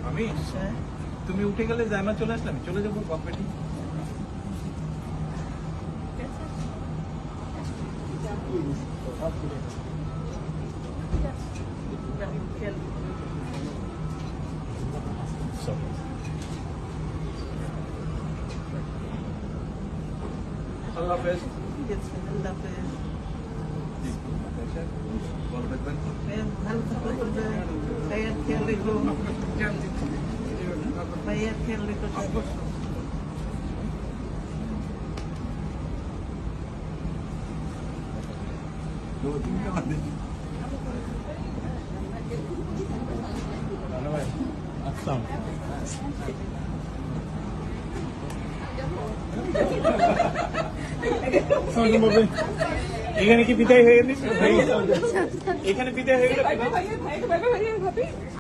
আমি তুমি উঠে গেলে জায়মা চলে আসলাম, চলে যাবো কম্পিটি। আল্লাহ হাফেজ। ভালো থাকবেন। ভাইয়ার খেয়াল রেখো, ভাইয়ার খেয়াল রেখো। আচ্ছা এখানে কি বিদায় হয়ে গেল? এখানে বিদায় হয়ে গেল।